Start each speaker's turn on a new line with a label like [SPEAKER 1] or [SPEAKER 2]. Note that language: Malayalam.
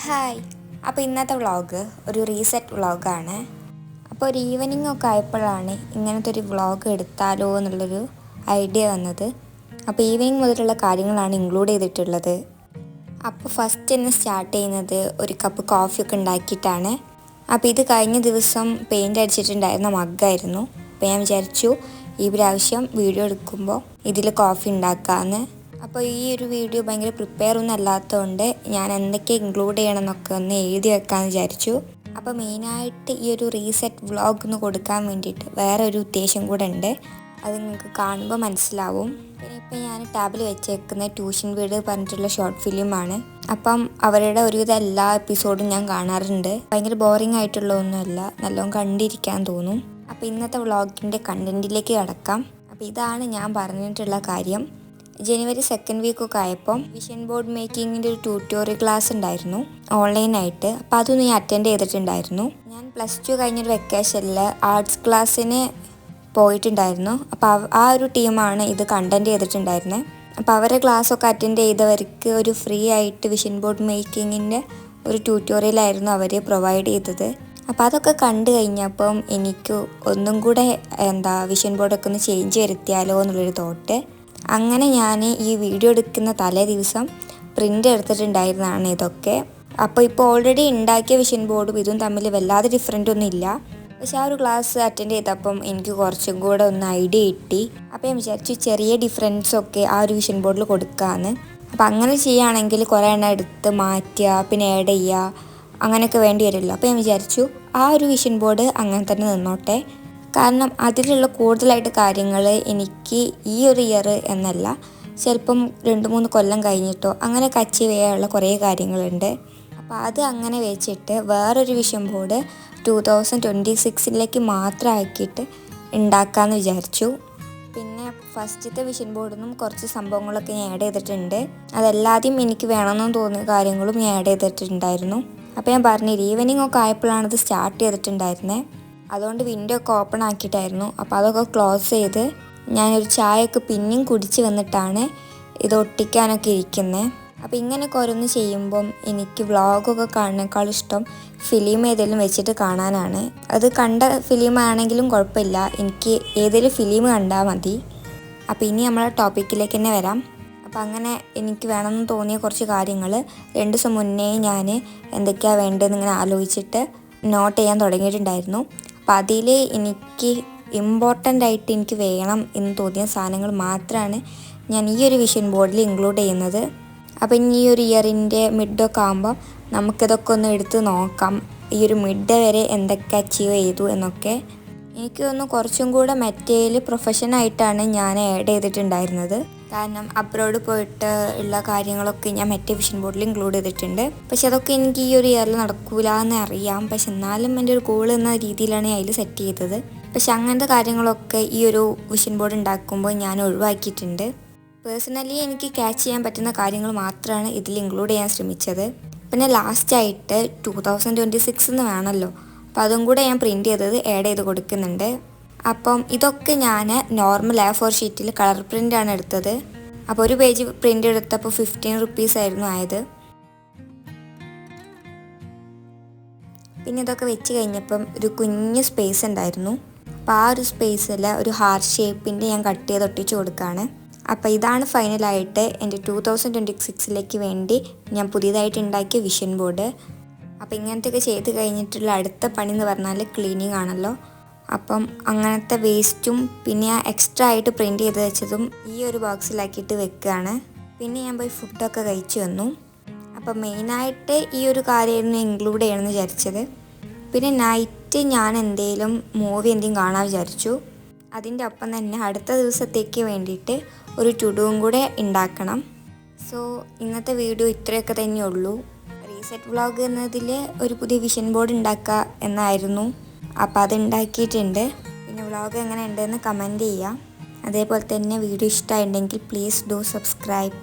[SPEAKER 1] ഹായ്. അപ്പോൾ ഇന്നത്തെ വ്ളോഗ് ഒരു റീസെറ്റ് വ്ളോഗാണ്. അപ്പോൾ ഒരു ഈവനിങ് ഒക്കെ ആയപ്പോഴാണ് ഇങ്ങനത്തെ ഒരു വ്ളോഗ് എടുത്താലോ എന്നുള്ളൊരു ഐഡിയ വന്നത്. അപ്പോൾ ഈവനിങ് മുതലുള്ള കാര്യങ്ങളാണ് ഇൻക്ലൂഡ് ചെയ്തിട്ടുള്ളത്. അപ്പോൾ ഫസ്റ്റ് തന്നെ സ്റ്റാർട്ട് ചെയ്യുന്നത് ഒരു കപ്പ് കോഫിയൊക്കെ ഉണ്ടാക്കിയിട്ടാണ്. അപ്പോൾ ഇത് കഴിഞ്ഞ ദിവസം പെയിൻ്റ് അടിച്ചിട്ടുണ്ടായിരുന്ന മഗ്ഗായിരുന്നു. അപ്പോൾ ഞാൻ വിചാരിച്ചു ഈ പ്രാവശ്യം വീഡിയോ എടുക്കുമ്പോൾ ഇതിൽ കോഫി ഉണ്ടാക്കാമെന്ന്. അപ്പോൾ ഈ ഒരു വീഡിയോ ഭയങ്കര പ്രിപ്പയർ ഒന്നും അല്ലാത്തതുകൊണ്ട് ഞാൻ എന്തൊക്കെ ഇൻക്ലൂഡ് ചെയ്യണം എന്നൊക്കെ ഒന്ന് എഴുതി വെക്കാമെന്ന് വിചാരിച്ചു. അപ്പോൾ മെയിനായിട്ട് ഈ ഒരു റീസെറ്റ് വ്ളോഗ് ഒന്ന് കൊടുക്കാൻ വേണ്ടിയിട്ട് വേറെ ഒരു ഉദ്ദേശം കൂടെ ഉണ്ട്. അത് നിങ്ങൾക്ക് കാണുമ്പോൾ മനസ്സിലാവും. പിന്നെ ഇപ്പം ഞാൻ ടാബിൽ വെച്ചേക്കുന്ന ട്യൂഷൻ വീട് പറഞ്ഞിട്ടുള്ള ഷോർട്ട് ഫിലിമാണ്. അപ്പം അവരുടെ ഒരുവിധം എല്ലാ എപ്പിസോഡും ഞാൻ കാണാറുണ്ട്. ഭയങ്കര ബോറിംഗ് ആയിട്ടുള്ളതൊന്നുമല്ല, നല്ലോണം കണ്ടിരിക്കാൻ തോന്നും. അപ്പോൾ ഇന്നത്തെ വ്ളോഗിൻ്റെ കണ്ടൻറ്റിലേക്ക് കടക്കാം. അപ്പോൾ ഇതാണ് ഞാൻ പറഞ്ഞിട്ടുള്ള കാര്യം. ജനുവരി 2nd വീക്കൊക്കെ ആയപ്പം വിഷൻ ബോർഡ് മേക്കിങ്ങിൻ്റെ ഒരു ട്യൂട്ടോറിയൽ ക്ലാസ് ഉണ്ടായിരുന്നു ഓൺലൈനായിട്ട്. അപ്പോൾ അതൊന്ന് ഞാൻ അറ്റൻഡ് ചെയ്തിട്ടുണ്ടായിരുന്നു. ഞാൻ +2 കഴിഞ്ഞൊരു വെക്കേഷനിൽ ആർട്സ് ക്ലാസ്സിന് പോയിട്ടുണ്ടായിരുന്നു. അപ്പോൾ ആ ഒരു ടീമാണ് ഇത് കണ്ടൻറ്റ് ചെയ്തിട്ടുണ്ടായിരുന്നത്. അപ്പോൾ അവരുടെ ക്ലാസ്സൊക്കെ അറ്റൻഡ് ചെയ്തവർക്ക് ഒരു ഫ്രീ ആയിട്ട് വിഷൻ ബോർഡ് മേക്കിങ്ങിൻ്റെ ഒരു ട്യൂട്ടോറിയലായിരുന്നു അവർ പ്രൊവൈഡ് ചെയ്തത്. അപ്പോൾ അതൊക്കെ കണ്ടു കഴിഞ്ഞപ്പം എനിക്ക് ഒന്നും കൂടെ വിഷൻ ബോർഡൊക്കെ ഒന്ന് ചേഞ്ച് വരുത്തിയാലോ എന്നുള്ളൊരു തോട്ട്. അങ്ങനെ ഞാൻ ഈ വീഡിയോ എടുക്കുന്ന തലേ ദിവസം പ്രിൻ്റ് എടുത്തിട്ടുണ്ടായിരുന്നതാണ് ഇതൊക്കെ. അപ്പോൾ ഇപ്പോൾ ഓൾറെഡി ഉണ്ടാക്കിയ വിഷൻ ബോർഡും ഇതും തമ്മിൽ വല്ലാതെ ഡിഫറൻ്റ് ഒന്നും ഇല്ല. പക്ഷെ ആ ഒരു ക്ലാസ് അറ്റൻഡ് ചെയ്തപ്പം എനിക്ക് കുറച്ചും കൂടെ ഒന്ന് ഐഡിയ കിട്ടി. അപ്പോൾ ഞാൻ വിചാരിച്ചു ചെറിയ ഡിഫറൻസൊക്കെ ആ ഒരു വിഷൻ ബോർഡിൽ കൊടുക്കാമെന്ന്. അപ്പോൾ അങ്ങനെ ചെയ്യുകയാണെങ്കിൽ കുറേ എണ്ണം എടുത്ത് മാറ്റുക, പിന്നെ ആഡ് ചെയ്യുക, അങ്ങനെയൊക്കെ വേണ്ടി വരുമല്ലോ. അപ്പോൾ ഞാൻ വിചാരിച്ചു ആ ഒരു വിഷൻ ബോർഡ് അങ്ങനെ തന്നെ നിന്നോട്ടെ. കാരണം അതിലുള്ള കൂടുതലായിട്ട് കാര്യങ്ങൾ എനിക്ക് ഈ ഒരു ഇയർ എന്നല്ല, ചിലപ്പം 2-3 കൊല്ലം കഴിഞ്ഞിട്ടോ അങ്ങനെയൊക്കെ അച്ചീവ് ചെയ്യാനുള്ള കുറേ കാര്യങ്ങളുണ്ട്. അപ്പോൾ അത് അങ്ങനെ വെച്ചിട്ട് വേറൊരു വിഷൻ ബോർഡ് 2026 മാത്രം ആക്കിയിട്ട് ഉണ്ടാക്കാമെന്ന് വിചാരിച്ചു. പിന്നെ ഫസ്റ്റത്തെ വിഷൻ ബോർഡിനും കുറച്ച് സംഭവങ്ങളൊക്കെ ഞാൻ ആഡ് ചെയ്തിട്ടുണ്ട്. അതെല്ലാതെയും എനിക്ക് വേണമെന്ന് തോന്നിയ കാര്യങ്ങളും ഞാൻ ആഡ് ചെയ്തിട്ടുണ്ടായിരുന്നു. അപ്പോൾ ഞാൻ പറഞ്ഞില്ല, ഈവനിങ് ഒക്കെ ആയപ്പോഴാണ് ഇത് സ്റ്റാർട്ട് ചെയ്തിട്ടുണ്ടായിരുന്നത്. അതുകൊണ്ട് വിൻഡോ ഒക്കെ ഓപ്പൺ ആക്കിയിട്ടായിരുന്നു. അപ്പോൾ അതൊക്കെ ക്ലോസ് ചെയ്ത് ഞാനൊരു ചായയൊക്കെ പിന്നെയും കുടിച്ച് വന്നിട്ടാണ് ഇത് ഒട്ടിക്കാനൊക്കെ ഇരിക്കുന്നത്. അപ്പോൾ ഇങ്ങനെയൊക്കെ ഓരോന്ന് ചെയ്യുമ്പം എനിക്ക് വ്ളോഗൊക്കെ കാണുന്നേക്കാളും ഇഷ്ടം ഫിലിം ഏതെങ്കിലും വെച്ചിട്ട് കാണാനാണ്. അത് കണ്ട ഫിലിം ആണെങ്കിലും കുഴപ്പമില്ല, എനിക്ക് ഏതെങ്കിലും ഫിലിം കണ്ടാൽ മതി. അപ്പോൾ ഇനി നമ്മളെ ടോപ്പിക്കിലേക്ക് തന്നെ വരാം. അപ്പോൾ അങ്ങനെ എനിക്ക് വേണമെന്ന് തോന്നിയ കുറച്ച് കാര്യങ്ങൾ 2 ദിവസം മുന്നേ ഞാൻ എന്തൊക്കെയാണ് വേണ്ടതെന്ന് ഇങ്ങനെ ആലോചിച്ചിട്ട് നോട്ട് ചെയ്യാൻ തുടങ്ങിയിട്ടുണ്ടായിരുന്നു. അപ്പോൾ അതിൽ എനിക്ക് ഇമ്പോർട്ടൻ്റ് ആയിട്ട് എനിക്ക് വേണം എന്ന് തോന്നിയ സാധനങ്ങൾ മാത്രമാണ് ഞാൻ ഈ ഒരു വിഷൻ ബോർഡിൽ ഇൻക്ലൂഡ് ചെയ്യുന്നത്. അപ്പോൾ ഇനി ഈ ഒരു ഇയറിൻ്റെ മിഡൊക്കെ ആകുമ്പോൾ നമുക്കിതൊക്കെ ഒന്ന് എടുത്ത് നോക്കാം, ഈ ഒരു മിഡ് വരെ എന്തൊക്കെ അച്ചീവ് ചെയ്തു എന്നൊക്കെ. എനിക്ക് തോന്നുന്നു കുറച്ചും കൂടെ മെറ്റീരിയൽ പ്രൊഫഷനായിട്ടാണ് ഞാൻ ആഡ് ചെയ്തിട്ടുണ്ടായിരുന്നത്. കാരണം അബ്രോഡ് പോയിട്ട് ഉള്ള കാര്യങ്ങളൊക്കെ ഞാൻ മറ്റേ വിഷൻ ബോർഡിൽ ഇൻക്ലൂഡ് ചെയ്തിട്ടുണ്ട്. പക്ഷെ അതൊക്കെ എനിക്ക് ഈ ഒരു ഇയറിൽ നടക്കൂല എന്ന് അറിയാം. പക്ഷെ എന്നാലും എൻ്റെ ഒരു ഗോൾ എന്ന രീതിയിലാണ് ഞാൻ അതിൽ സെറ്റ് ചെയ്തത്. പക്ഷെ അങ്ങനത്തെ കാര്യങ്ങളൊക്കെ ഈ ഒരു വിഷൻ ബോർഡ് ഉണ്ടാക്കുമ്പോൾ ഞാൻ ഒഴിവാക്കിയിട്ടുണ്ട്. പേഴ്സണലി എനിക്ക് ക്യാച്ച് ചെയ്യാൻ പറ്റുന്ന കാര്യങ്ങൾ മാത്രമാണ് ഇതിൽ ഇൻക്ലൂഡ് ചെയ്യാൻ ശ്രമിച്ചത്. പിന്നെ ലാസ്റ്റായിട്ട് 2026 എന്ന് വേണമല്ലോ, അപ്പോൾ അതും കൂടെ ഞാൻ പ്രിൻ്റ് ചെയ്തത് ആഡ് ചെയ്ത് കൊടുക്കുന്നുണ്ട്. അപ്പം ഇതൊക്കെ ഞാൻ നോർമൽ A4 ഷീറ്റിൽ കളർ പ്രിൻ്റാണ് എടുത്തത്. അപ്പോൾ ഒരു പേജ് പ്രിൻ്റ് എടുത്തപ്പോൾ 15 റുപ്പീസ് ആയിരുന്നു ആയത്. പിന്നെ ഇതൊക്കെ വെച്ച് കഴിഞ്ഞപ്പം ഒരു കുഞ്ഞ് സ്പേസ് ഉണ്ടായിരുന്നു. അപ്പോൾ ആ ഒരു സ്പേസിൽ ഒരു ഹാർട്ട് ഷേപ്പിൻ്റെ ഞാൻ കട്ട് ചെയ്ത് ഒട്ടിച്ച് കൊടുക്കുകയാണ്. അപ്പോൾ ഇതാണ് ഫൈനലായിട്ട് എൻ്റെ 2026 വേണ്ടി ഞാൻ പുതിയതായിട്ട് ഉണ്ടാക്കിയ വിഷൻ ബോർഡ്. അപ്പോൾ ഇങ്ങനത്തെയൊക്കെ ചെയ്ത് കഴിഞ്ഞിട്ടുള്ള അടുത്ത പണി എന്ന് പറഞ്ഞാൽ ക്ലീനിങ് ആണല്ലോ. അപ്പം അങ്ങനത്തെ വേസ്റ്റും പിന്നെ ഞാൻ എക്സ്ട്രാ ആയിട്ട് പ്രിൻ്റ് ചെയ്ത് വെച്ചതും ഈ ഒരു ബോക്സിലാക്കിയിട്ട് വെക്കുകയാണ്. പിന്നെ ഞാൻ പോയി ഫുഡൊക്കെ കഴിച്ചു വന്നു. അപ്പം മെയിനായിട്ട് ഈ ഒരു കാര്യമായിരുന്നു ഇൻക്ലൂഡ് ചെയ്യണമെന്ന് വിചാരിച്ചത്. പിന്നെ നൈറ്റ് ഞാൻ എന്തെങ്കിലും മൂവി കാണാൻ വിചാരിച്ചു. അതിൻ്റെ ഒപ്പം തന്നെ അടുത്ത ദിവസത്തേക്ക് വേണ്ടിയിട്ട് ഒരു ടുഡുവും കൂടെ ഉണ്ടാക്കണം. സോ ഇന്നത്തെ വീഡിയോ ഇത്രയൊക്കെ തന്നെയുള്ളൂ. റീസെറ്റ് വ്ളോഗ് എന്നതിൽ ഒരു പുതിയ വിഷൻ ബോർഡ് ഉണ്ടാക്കുക എന്നായിരുന്നു. അപ്പോൾ അതുണ്ടാക്കിയിട്ടുണ്ട്. പിന്നെ വ്ളോഗ് എങ്ങനെ ഉണ്ടെന്ന് കമൻറ്റ് ചെയ്യുക. അതേപോലെ തന്നെ വീഡിയോ ഇഷ്ടമായിട്ടുണ്ടെങ്കിൽ പ്ലീസ് ഡു സബ്സ്ക്രൈബ്.